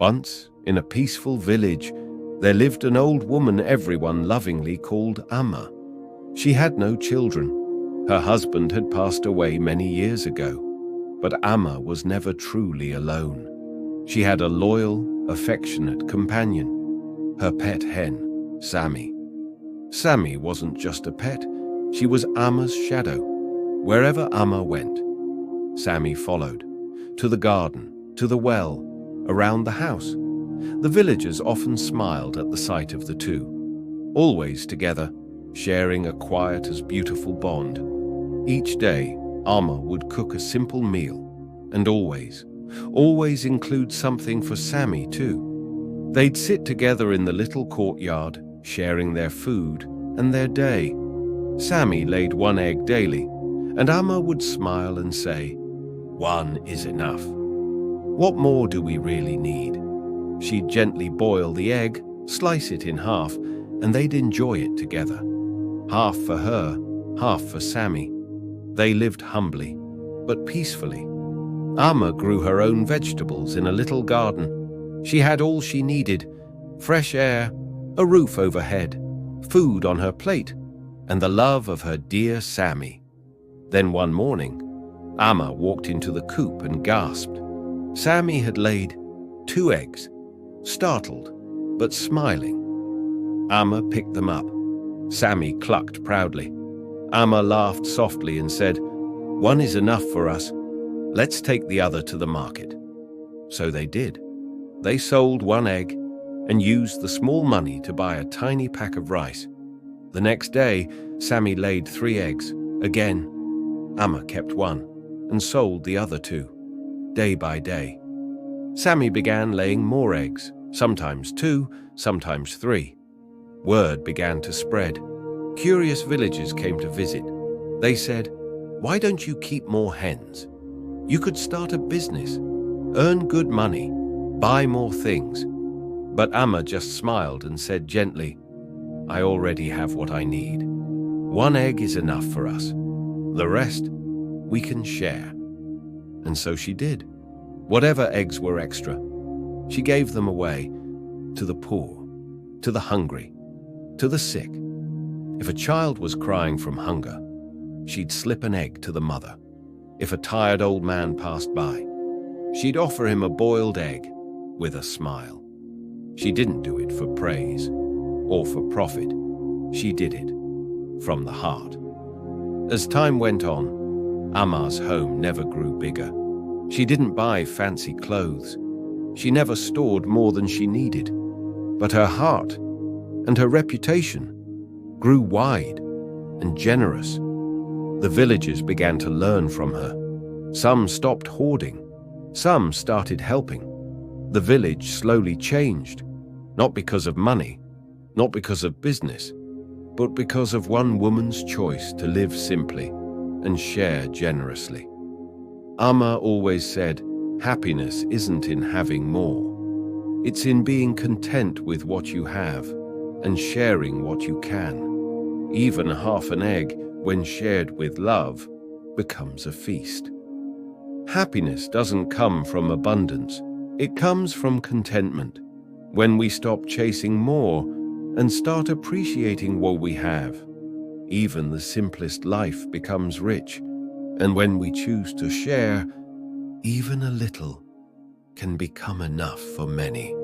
Once, in a peaceful village, there lived an old woman everyone lovingly called Amma. She had no children. Her husband had passed away many years ago, but Amma was never truly alone. She had a loyal, affectionate companion, her pet hen, Sammy. Sammy wasn't just a pet, she was Amma's shadow. Wherever Amma went, Sammy followed. To the garden, to the well, around the house. The villagers often smiled at the sight of the two, always together, sharing a quiet as beautiful bond. Each day, Amma would cook a simple meal, and always include something for Sammy too. They'd sit together in the little courtyard, sharing their food and their day. Sammy laid one egg daily, and Amma would smile and say, "One is enough. What more do we really need?" She'd gently boil the egg, slice it in half, and they'd enjoy it together. Half for her, half for Sammy. They lived humbly, but peacefully. Amma grew her own vegetables in a little garden. She had all she needed: fresh air, a roof overhead, food on her plate, and the love of her dear Sammy. Then one morning, Amma walked into the coop and gasped. Sammy had laid 2 eggs, startled but smiling. Amma picked them up. Sammy clucked proudly. Amma laughed softly and said, "One is enough for us. Let's take the other to the market." So they did. They sold 1 egg and used the small money to buy a tiny pack of rice. The next day, Sammy laid 3 eggs. Again, Amma kept 1 and sold the other 2. Day by day, Sammy began laying more eggs, sometimes 2, sometimes 3. Word began to spread. Curious villagers came to visit. They said, "Why don't you keep more hens? You could start a business, earn good money, buy more things." But Amma just smiled and said gently, "I already have what I need. 1 egg is enough for us. The rest, we can share." And so she did. Whatever eggs were extra, she gave them away to the poor, to the hungry, to the sick. If a child was crying from hunger, she'd slip an egg to the mother. If a tired old man passed by, she'd offer him a boiled egg with a smile. She didn't do it for praise or for profit. She did it from the heart. As time went on, Amma's home never grew bigger. She didn't buy fancy clothes. She never stored more than she needed. But her heart and her reputation grew wide and generous. The villagers began to learn from her. Some stopped hoarding. Some started helping. The village slowly changed, not because of money, not because of business, but because of one woman's choice to live simply and share generously. Amma always said, happiness isn't in having more. It's in being content with what you have and sharing what you can. Even half an egg, when shared with love, becomes a feast. Happiness doesn't come from abundance. It comes from contentment. When we stop chasing more and start appreciating what we have, even the simplest life becomes rich. And when we choose to share, even a little can become enough for many.